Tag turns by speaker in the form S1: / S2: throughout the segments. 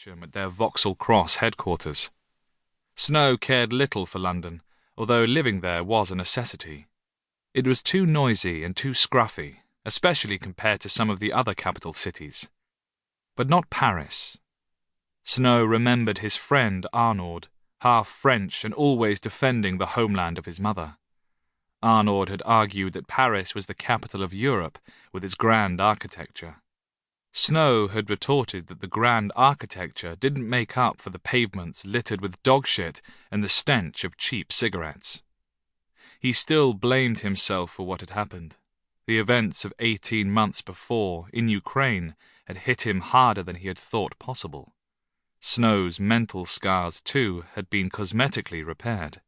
S1: catch him at their Vauxhall Cross headquarters. Snow cared little for London, although living there was a necessity. It was too noisy and too scruffy, especially compared to some of the other capital cities. But not Paris. Snow remembered his friend Arnaud, half French and always defending the homeland of his mother. Arnaud had argued that Paris was the capital of Europe with its grand architecture. Snow had retorted that the grand architecture didn't make up for the pavements littered with dog shit and the stench of cheap cigarettes. He still blamed himself for what had happened. The events of 18 months before, in Ukraine, had hit him harder than he had thought possible. Snow's mental scars, too, had been cosmetically repaired.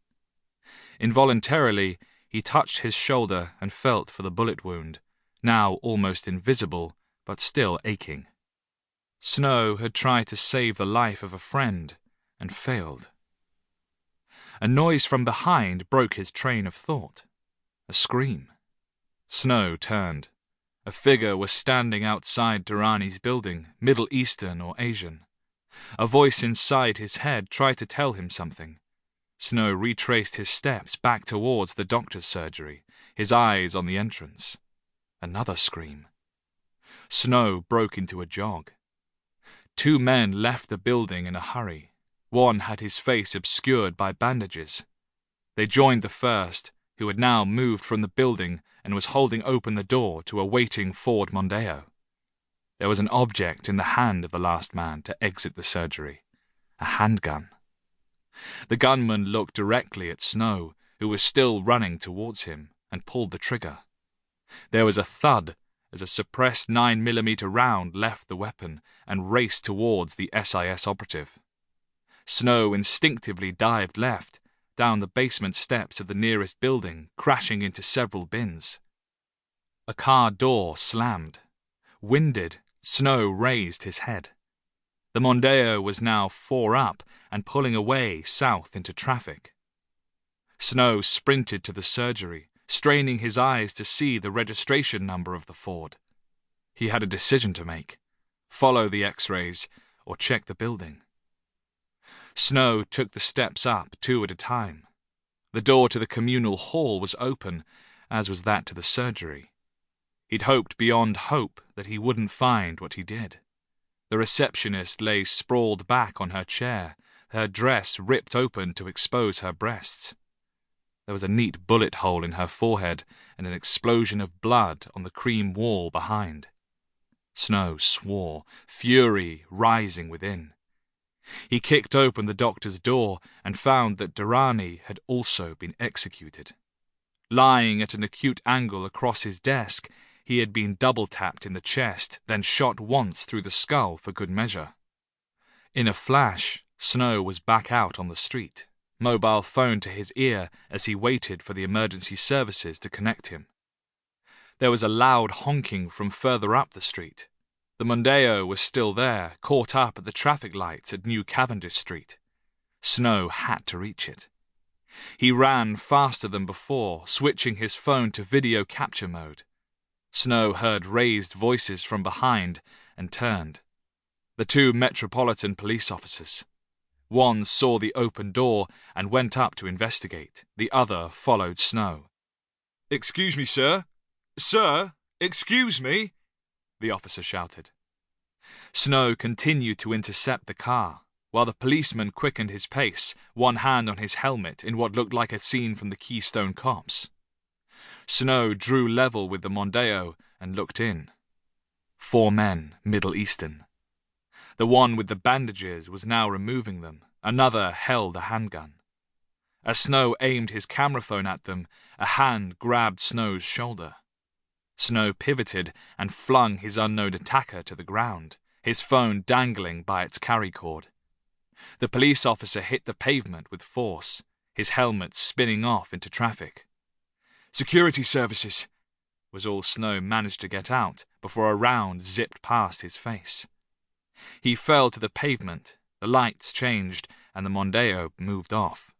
S1: Involuntarily, he touched his shoulder and felt for the bullet wound, now almost invisible, but still aching. Snow had tried to save the life of a friend, and failed. A noise from behind broke his train of thought. A scream. Snow turned. A figure was standing outside Durrani's building, Middle Eastern or Asian. A voice inside his head tried to tell him something. Snow retraced his steps back towards the doctor's surgery, his eyes on the entrance. Another scream. Snow broke into a jog. 2 men left the building in a hurry. One had his face obscured by bandages. They joined the first, who had now moved from the building and was holding open the door to a waiting Ford Mondeo. There was an object in the hand of the last man to exit the surgery. A handgun. The gunman looked directly at Snow, who was still running towards him, and pulled the trigger. There was a thud as a suppressed 9mm round left the weapon and raced towards the SIS operative. Snow instinctively dived left, down the basement steps of the nearest building, crashing into several bins. A car door slammed. Winded, Snow raised his head. The Mondeo was now 4 up and pulling away south into traffic. Snow sprinted to the surgery, straining his eyes to see the registration number of the Ford. He had a decision to make: follow the X-rays or check the building. Snow took the steps up 2 at a time. The door to the communal hall was open, as was that to the surgery. He'd hoped beyond hope that he wouldn't find what he did. The receptionist lay sprawled back on her chair, her dress ripped open to expose her breasts. There was a neat bullet hole in her forehead and an explosion of blood on the cream wall behind. Snow swore, fury rising within. He kicked open the doctor's door and found that Durrani had also been executed. Lying at an acute angle across his desk, he had been double-tapped in the chest, then shot once through the skull for good measure. In a flash, Snow was back out on the street, mobile phone to his ear as he waited for the emergency services to connect him. There was a loud honking from further up the street. The Mondeo was still there, caught up at the traffic lights at New Cavendish Street. Snow had to reach it. He ran faster than before, switching his phone to video capture mode. Snow heard raised voices from behind and turned. The 2 Metropolitan police officers. One saw the open door and went up to investigate. The other followed Snow. "Excuse me, sir. Sir, excuse me," the officer shouted. Snow continued to intercept the car, while the policeman quickened his pace, one hand on his helmet in what looked like a scene from the Keystone Cops. Snow drew level with the Mondeo and looked in. 4 men, Middle Eastern. The one with the bandages was now removing them. Another held a handgun. As Snow aimed his camera phone at them, a hand grabbed Snow's shoulder. Snow pivoted and flung his unknown attacker to the ground, his phone dangling by its carry cord. The police officer hit the pavement with force, his helmet spinning off into traffic. "Security services," was all Snow managed to get out before a round zipped past his face. He fell to the pavement, the lights changed, and the Mondeo moved off.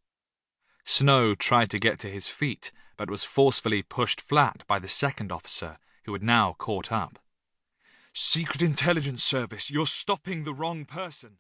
S1: Snow tried to get to his feet, but was forcefully pushed flat by the second officer, who had now caught up. "Secret Intelligence Service, you're stopping the wrong person."